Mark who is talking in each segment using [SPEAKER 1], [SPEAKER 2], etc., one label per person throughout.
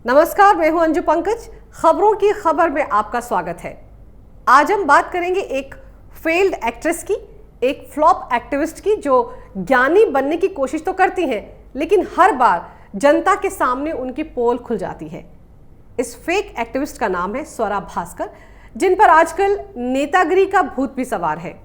[SPEAKER 1] नमस्कार, मैं हूं अंजू पंकज। खबरों की खबर में आपका स्वागत है। आज हम बात करेंगे एक फेल्ड एक्ट्रेस की, एक फ्लॉप एक्टिविस्ट की जो ज्ञानी बनने की कोशिश तो करती हैं लेकिन हर बार जनता के सामने उनकी पोल खुल जाती है। इस फेक एक्टिविस्ट का नाम है स्वरा भास्कर, जिन पर आजकल नेतागिरी का भूत भी सवार है।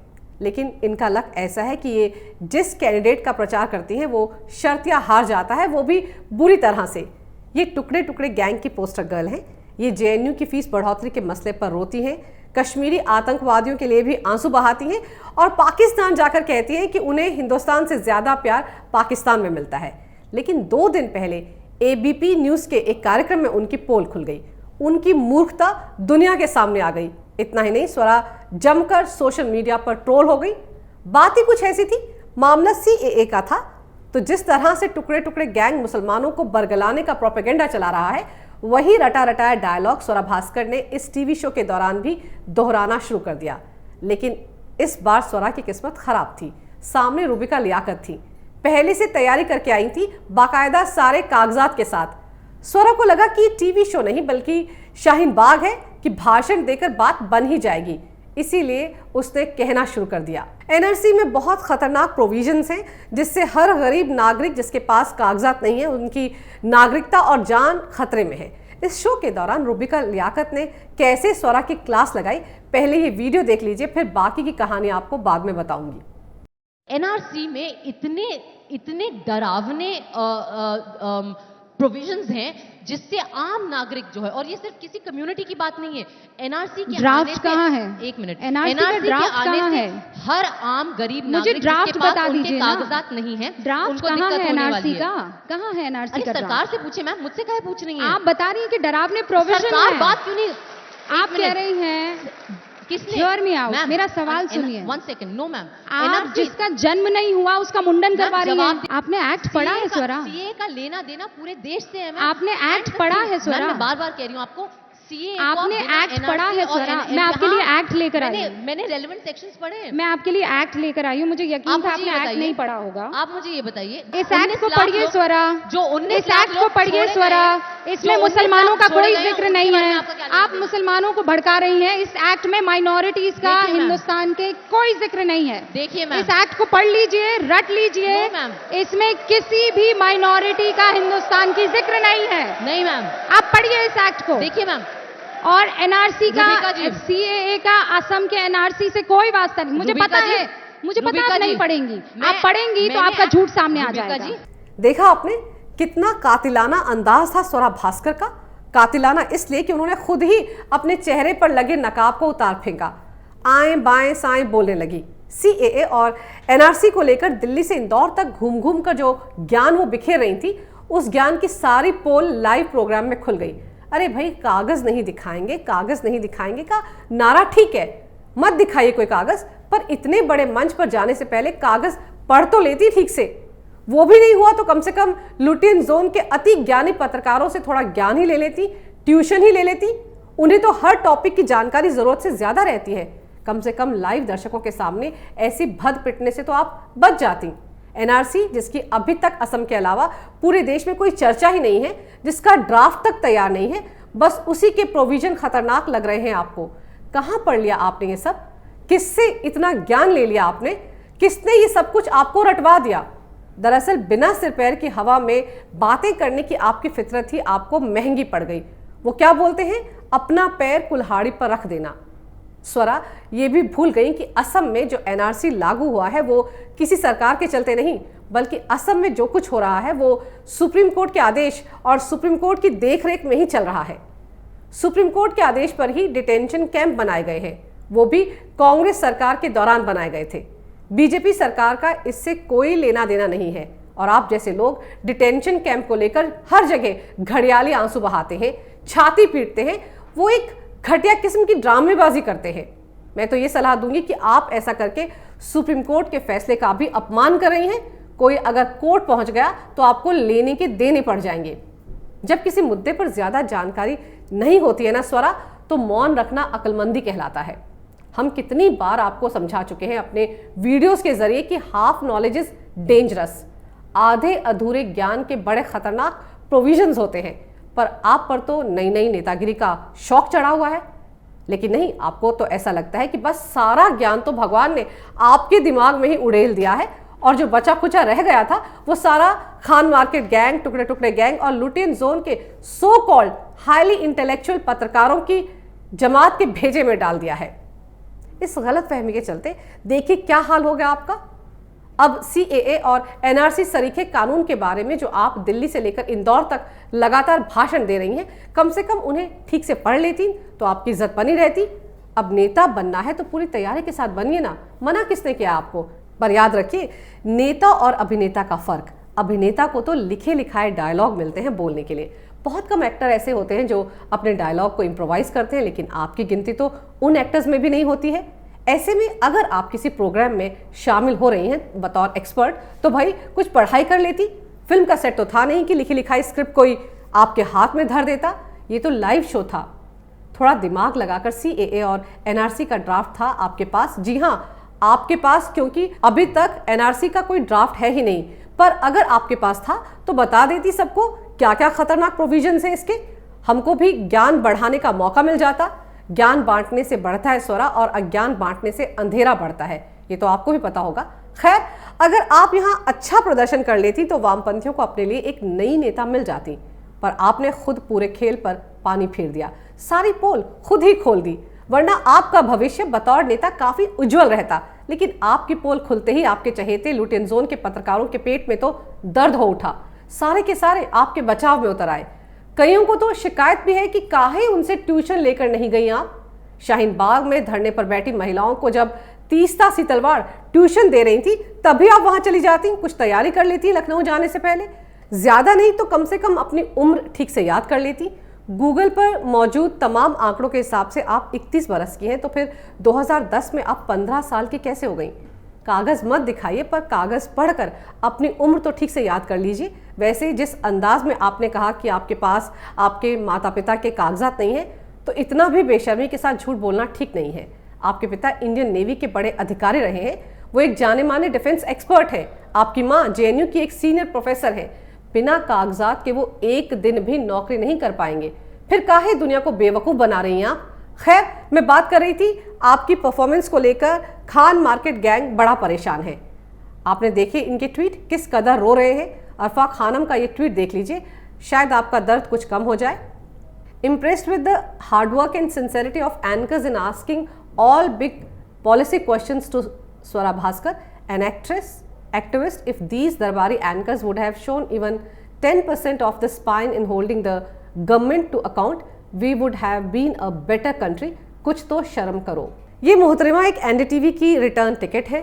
[SPEAKER 1] लेकिन इनका लक ऐसा है कि ये जिस कैंडिडेट का प्रचार करती हैं वो शर्तिया हार जाता है, वो भी बुरी तरह से। ये टुकड़े टुकड़े गैंग की पोस्टर गर्ल हैं। ये जेएनयू की फीस बढ़ोतरी के मसले पर रोती हैं, कश्मीरी आतंकवादियों के लिए भी आंसू बहाती हैं और पाकिस्तान जाकर कहती हैं कि उन्हें हिंदुस्तान से ज़्यादा प्यार पाकिस्तान में मिलता है। लेकिन 2 दिन पहले एबीपी न्यूज़ के एक कार्यक्रम में उनकी पोल खुल गई। उनकी मूर्खता दुनिया के सामने आ गई। इतना ही नहीं, स्वरा जमकर सोशल मीडिया पर ट्रोल हो गई। बात ही कुछ ऐसी थी, मामला सीएए का था। तो जिस तरह से टुकड़े टुकड़े गैंग मुसलमानों को बरगलाने का प्रोपेगेंडा चला रहा है, वही रटा रटाया डायलॉग स्वरा भास्कर ने इस टीवी शो के दौरान भी दोहराना शुरू कर दिया। लेकिन इस बार स्वरा की किस्मत खराब थी। सामने रूबिका लियाकत थी, पहले से तैयारी करके आई थी, बाकायदा सारे कागजात के साथ। स्वरा को लगा कि टीवी शो नहीं बल्कि शाहीन बाग है कि भाषण देकर बात बन ही जाएगी। इसीलिए उसने कहना शुरू कर दिया, एनआरसी में बहुत खतरनाक प्रोविजंस हैं जिससे हर गरीब नागरिक जिसके पास कागजात नहीं है, उनकी नागरिकता और जान खतरे में है। इस शो के दौरान रूबिका लियाकत ने कैसे स्वरा की क्लास लगाई, पहले ये वीडियो देख लीजिए, फिर बाकी की कहानी आपको बाद में बताऊंगी।
[SPEAKER 2] एनआरसी में इतने डरावने प्रोविजंस हैं जिससे आम नागरिक जो है, और ये सिर्फ किसी कम्युनिटी की बात नहीं है, एनआरसी के
[SPEAKER 3] ड्राफ्ट कहाँ है?
[SPEAKER 2] एक मिनट,
[SPEAKER 3] एनआरसी का ड्राफ्ट कहाँ है?
[SPEAKER 2] हर आम गरीब
[SPEAKER 3] मुझे ड्राफ्ट बता
[SPEAKER 2] उनके
[SPEAKER 3] दीजिए ना।
[SPEAKER 2] कागजात नहीं है,
[SPEAKER 3] ड्राफ्ट कहाँ है एनआरसी का? कहाँ है एनआरसी का?
[SPEAKER 2] सरकार से पूछे मैम, मुझसे काहे पूछ रही हैं?
[SPEAKER 3] आप बता रही हैं कि डरावने प्रोविजन
[SPEAKER 2] सरकार
[SPEAKER 3] है।
[SPEAKER 2] बात क्यों नहीं?
[SPEAKER 3] आप कह रही हैं
[SPEAKER 2] किसने?
[SPEAKER 3] Hear me out, मेरा सवाल सुनिए।
[SPEAKER 2] 1 सेकंड, नो मैम।
[SPEAKER 3] आप जिसका जन्म नहीं हुआ उसका मुंडन करवा रही हैं। आपने एक्ट पढ़ा है स्वरा?
[SPEAKER 2] सीए का लेना देना पूरे देश से है।
[SPEAKER 3] आपने एक्ट पढ़ा है स्वरा?
[SPEAKER 2] मैं बार बार कह रही हूँ आपको, सीए
[SPEAKER 3] आपने एक्ट पढ़ा है स्वरा? मैं आपके लिए एक्ट लेकर आई हूँ।
[SPEAKER 2] मैंने रेलेवेंट सेक्शंस पढ़े हैं।
[SPEAKER 3] मैं आपके लिए एक्ट लेकर आई हूँ। मुझे यकीन था आपने एक्ट नहीं पढ़ा होगा।
[SPEAKER 2] आप मुझे ये बताइए,
[SPEAKER 3] इस एक्ट को पढ़िए स्वरा,
[SPEAKER 2] जो 19
[SPEAKER 3] इस एक्ट को पढ़िए स्वरा। इसमें मुसलमानों का कोई जिक्र नहीं है। आप मुसलमानों को भड़का रही हैं। इस एक्ट में माइनॉरिटीज का, हिंदुस्तान के कोई जिक्र नहीं है।
[SPEAKER 2] देखिए मैम,
[SPEAKER 3] इस एक्ट को पढ़ लीजिए, रट लीजिए। इसमें किसी भी माइनॉरिटी का हिंदुस्तान की जिक्र नहीं है।
[SPEAKER 2] नहीं मैम,
[SPEAKER 3] आप पढ़िए इस एक्ट को।
[SPEAKER 2] देखिए मैम,
[SPEAKER 3] और एनआरसी का, सीएए का असम के एनआरसी से कोई वास्ता नहीं। मुझे पता है, मुझे पता आप नहीं पढ़ेंगी। आप पढ़ेंगी तो आपका झूठ सामने आ जाएगा।
[SPEAKER 1] देखा आपने कितना कातिलाना अंदाज था स्वरा भास्कर का। कातिलाना इसलिए कि उन्होंने खुद ही अपने चेहरे पर लगे नकाब को उतार फेंका। आए बाएं साएं बोलने लगी। सीएए और एनआरसी को लेकर दिल्ली से इंदौर तक घूम घूम कर जो ज्ञान वो बिखेर रही थी, उस ज्ञान की सारी पोल लाइव प्रोग्राम में खुल गई। अरे भाई, कागज नहीं दिखाएंगे, कागज नहीं दिखाएंगे का नारा ठीक है, मत दिखाइए कोई कागज, पर इतने बड़े मंच पर जाने से पहले कागज पढ़ तो लेती ठीक से। वो भी नहीं हुआ तो कम से कम लुटियन जोन के अति ज्ञानी पत्रकारों से थोड़ा ज्ञान ही ले लेती, ट्यूशन ही ले लेती। उन्हें तो हर टॉपिक की जानकारी जरूरत से ज्यादा रहती है। कम से कम लाइव दर्शकों के सामने ऐसी भद पिटने से तो आप बच जाती। एनआरसी, जिसकी अभी तक असम के अलावा पूरे देश में कोई चर्चा ही नहीं है, जिसका ड्राफ्ट तक तैयार नहीं है, बस उसी के प्रोविजन खतरनाक लग रहे हैं आपको। कहां पढ़ लिया आपने ये सब? किससे इतना ज्ञान ले लिया आपने? किसने ये सब कुछ आपको रटवा दिया? दरअसल बिना सिर पैर की हवा में बातें करने की आपकी फितरत ही आपको महंगी पड़ गई। वो क्या बोलते हैं, अपना पैर कुल्हाड़ी पर रख देना। स्वरा ये भी भूल गई कि असम में जो एनआरसी लागू हुआ है वो किसी सरकार के चलते नहीं, बल्कि असम में जो कुछ हो रहा है वो सुप्रीम कोर्ट के आदेश और सुप्रीम कोर्ट की देखरेख में ही चल रहा है। सुप्रीम कोर्ट के आदेश पर ही डिटेंशन कैंप बनाए गए हैं, वो भी कांग्रेस सरकार के दौरान बनाए गए थे। बीजेपी सरकार का इससे कोई लेना देना नहीं है। और आप जैसे लोग डिटेंशन कैंप को लेकर हर जगह घड़ियाली आंसू बहाते हैं, छाती पीटते हैं, वो एक घटिया किस्म की ड्रामेबाजी करते हैं। मैं तो ये सलाह दूंगी कि आप ऐसा करके सुप्रीम कोर्ट के फैसले का भी अपमान कर रही हैं। कोई अगर कोर्ट पहुंच गया तो आपको लेने के देने पड़ जाएंगे। जब किसी मुद्दे पर ज्यादा जानकारी नहीं होती है ना स्वरा, तो मौन रखना अक्लमंदी कहलाता है। हम कितनी बार आपको समझा चुके हैं अपने वीडियोस के जरिए कि हाफ नॉलेज इज डेंजरस। आधे अधूरे ज्ञान के बड़े खतरनाक प्रोविजंस होते हैं। पर आप पर तो नई नई नेतागिरी का शौक चढ़ा हुआ है। लेकिन नहीं, आपको तो ऐसा लगता है कि बस सारा ज्ञान तो भगवान ने आपके दिमाग में ही उड़ेल दिया है और जो बचा खुचा रह गया था वो सारा खान मार्केट गैंग, टुकड़े टुकड़े गैंग और लुटियन जोन के सो कॉल्ड हाईली इंटेलेक्चुअल पत्रकारों की जमात के भेजे में डाल दिया है। इस गलत फहमी के चलते देखिए क्या हाल हो गया आपका। अब CAA और NRC सरीखे कानून के बारे में जो आप दिल्ली से लेकर इंदौर तक लगातार भाषण दे रही हैं, कम से कम उन्हें ठीक से पढ़ लेती तो आपकी इज्जत बनी रहती। अब नेता बनना है तो पूरी तैयारी के साथ बनिए ना, मना किसने किया आपको। पर याद रखिए, नेता और अभिनेता का फर्क, अभिनेता को तो लिखे लिखाए डायलॉग मिलते हैं बोलने के लिए। बहुत कम एक्टर ऐसे होते हैं जो अपने डायलॉग को इम्प्रोवाइज करते हैं, लेकिन आपकी गिनती तो उन एक्टर्स में भी नहीं होती है। ऐसे में अगर आप किसी प्रोग्राम में शामिल हो रही हैं बतौर एक्सपर्ट, तो भाई कुछ पढ़ाई कर लेती। फिल्म का सेट तो था नहीं कि लिखी लिखाई स्क्रिप्ट कोई आपके हाथ में धर देता, ये तो लाइव शो था। थोड़ा दिमाग लगाकर CAA और NRC का ड्राफ्ट था आपके पास। जी हाँ, आपके पास, क्योंकि अभी तक NRC का कोई ड्राफ्ट है ही नहीं। पर अगर आपके पास था तो बता देती सबको क्या क्या खतरनाक प्रोविजंस है इसके, हमको भी ज्ञान बढ़ाने का मौका मिल जाता। ज्ञान बांटने से बढ़ता है स्वरा और अज्ञान बांटने से अंधेरा बढ़ता है, ये तो आपको भी पता होगा। खैर, अगर आप यहाँ अच्छा प्रदर्शन कर लेती तो वामपंथियों को अपने लिए एक नई नेता मिल जाती, पर आपने खुद पूरे खेल पर पानी फेर दिया, सारी पोल खुद ही खोल दी। वरना आपका भविष्य बतौर नेता काफी उज्जवल रहता, लेकिन आपकी पोल खुलते ही आपके चहेते लुटियन जोन के पत्रकारों के पेट में तो दर्द हो उठा। सारे के सारे आपके बचाव में उतर आए। कईयों को तो शिकायत भी है कि काहे उनसे ट्यूशन लेकर नहीं गई आप। शाहीन बाग में धरने पर बैठी महिलाओं को जब तीस्ता सी तलवार ट्यूशन दे रही थी, तभी आप वहां चली जाती, कुछ तैयारी कर लेती लखनऊ जाने से पहले। ज्यादा नहीं तो कम से कम अपनी उम्र ठीक से याद कर लेती। गूगल पर मौजूद तमाम आंकड़ों के हिसाब से आप 31 बरस की हैं, तो फिर 2010 में आप 15 साल की कैसे हो गई। कागज मत दिखाइए, पर कागज पढ़कर अपनी उम्र तो ठीक से याद कर लीजिए। वैसे जिस अंदाज में आपने कहा कि आपके पास आपके माता पिता के कागजात नहीं है, तो इतना भी बेशर्मी के साथ झूठ बोलना ठीक नहीं है। आपके पिता इंडियन नेवी के बड़े अधिकारी रहे हैं, वो एक जाने माने डिफेंस एक्सपर्ट हैं। आपकी माँ JNU की एक सीनियर प्रोफेसर है। बिना कागजात के वो एक दिन भी नौकरी नहीं कर पाएंगे, फिर काहे दुनिया को बेवकूफ़ बना रही हैं आप। खैर, मैं बात कर रही थी आपकी परफॉर्मेंस को लेकर। खान मार्केट गैंग बड़ा परेशान है। आपने देखे इनके ट्वीट, किस कदर रो रहे हैं। अरफा खानम का ये ट्वीट देख लीजिए, शायद आपका दर्द कुछ कम हो जाए। Impressed with the hard work and sincerity of anchors in asking all big policy questions to Swara Bhaskar, an activist, if these Darbari anchors would have shown even 10% of the spine in holding the government to account, we would have been a better country. कुछ तो शर्म करो। ये मोहतरमा एक NDTV की return ticket है।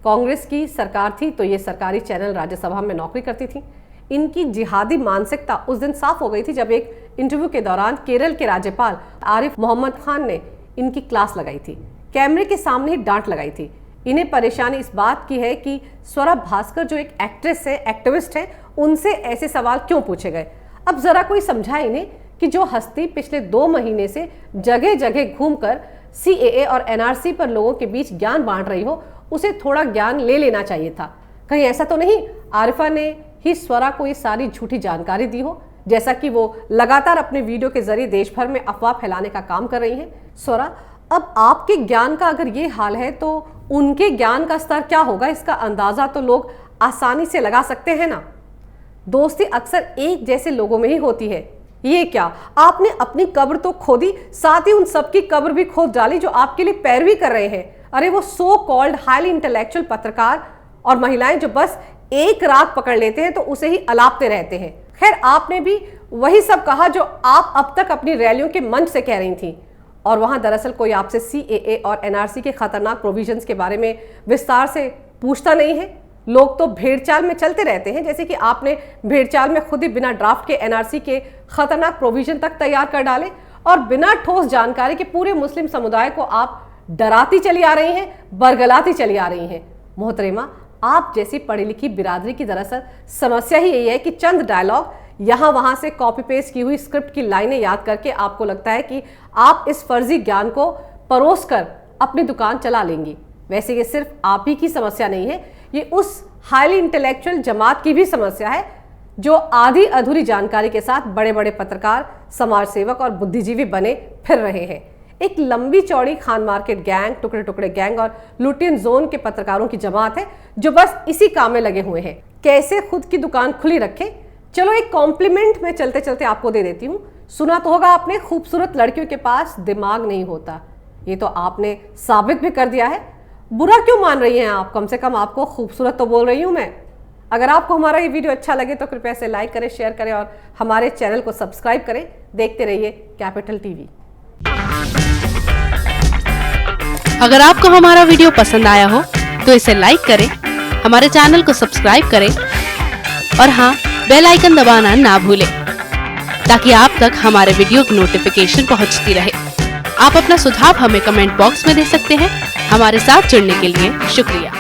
[SPEAKER 1] कांग्रेस की सरकार थी तो ये सरकारी चैनल राज्यसभा में नौकरी करती थी। इनकी जिहादी मानसिकता उस दिन साफ हो गई थी जब एक इंटरव्यू के दौरान केरल के राज्यपाल आरिफ मोहम्मद खान ने इनकी क्लास लगाई थी, कैमरे के सामने ही डांट लगाई थी। इन्हें परेशानी इस बात की है कि स्वरा भास्कर जो एक एक्ट्रेस है, एक्टिविस्ट है, उनसे ऐसे सवाल क्यों पूछे गए। अब जरा कोई समझाए इन्हें कि जो हस्ती पिछले 2 महीने से जगह जगह घूमकर CAA और NRC पर लोगों के बीच ज्ञान बांट रही हो, उसे थोड़ा ज्ञान ले लेना चाहिए था। कहीं ऐसा तो नहीं आरिफा ने ही स्वरा को ये सारी झूठी जानकारी दी हो, जैसा कि वो लगातार अपने वीडियो के जरिए देश भर में अफवाह फैलाने का काम कर रही हैं। स्वरा, अब आपके ज्ञान का अगर ये हाल है तो उनके ज्ञान का स्तर क्या होगा, इसका अंदाजा तो लोग आसानी से लगा सकते हैं ना। दोस्ती अक्सर एक जैसे लोगों में ही होती है। ये क्या, आपने अपनी कब्र तो खोदी, साथ ही उन सबकी कब्र भी खोद डाली जो आपके लिए पैरवी कर रहे हैं। अरे वो सो कॉल्ड हाईली इंटेलेक्चुअल पत्रकार और महिलाएं जो बस एक राग पकड़ लेते हैं तो उसे ही अलापते रहते हैं। खैर, आपने भी वही सब कहा जो आप अब तक अपनी रैलियों के मंच से कह रही थी, और वहां दरअसल कोई आपसे CAA और NRC के खतरनाक प्रोविजंस के बारे में विस्तार से पूछता नहीं है। लोग तो भेड़चाल में चलते रहते हैं, जैसे कि आपने भेड़चाल में खुद ही बिना ड्राफ्ट के NRC के खतरनाक प्रोविजन तक तैयार कर डाले, और बिना ठोस जानकारी के पूरे मुस्लिम समुदाय को आप डराती चली आ रही हैं, बरगलाती चली आ रही हैं। मोहतरमा, आप जैसी पढ़ी लिखी बिरादरी की दरअसल समस्या ही यही है कि चंद डायलॉग यहाँ वहाँ से कॉपी पेस्ट की हुई स्क्रिप्ट की लाइनें याद करके आपको लगता है कि आप इस फर्जी ज्ञान को परोस कर अपनी दुकान चला लेंगी। वैसे ये सिर्फ आप ही की समस्या नहीं है, ये उस हाईली इंटेलेक्चुअल जमात की भी समस्या है जो आधी अधूरी जानकारी के साथ बड़े बड़े पत्रकार, समाज सेवक और बुद्धिजीवी बने फिर रहे हैं। एक लंबी चौड़ी खान मार्केट गैंग, टुकड़े टुकड़े गैंग और लुटियन जोन के पत्रकारों की जमात है जो बस इसी काम में लगे हुए हैं, कैसे खुद की दुकान खुली रखे। चलो एक कॉम्प्लीमेंट में चलते चलते आपको दे देती हूँ। सुना तो होगा आपने, खूबसूरत लड़कियों के पास दिमाग नहीं होता। ये तो आपने साबित भी कर दिया है। बुरा क्यों मान रही हैं आप? कम से कम आपको खूबसूरत तो बोल रही हूँ मैं। अगर आपको हमारा ये वीडियो अच्छा लगे तो कृपया इसे लाइक करें, शेयर करें और हमारे चैनल को सब्सक्राइब करें। देखते रहिए कैपिटल टीवी।
[SPEAKER 4] अगर आपको हमारा वीडियो पसंद आया हो तो इसे लाइक करें, हमारे चैनल को सब्सक्राइब करें और हाँ, बेल आइकन दबाना ना भूलें ताकि आप तक हमारे वीडियो की नोटिफिकेशन पहुंचती रहे। आप अपना सुझाव हमें कमेंट बॉक्स में दे सकते हैं। हमारे साथ जुड़ने के लिए शुक्रिया।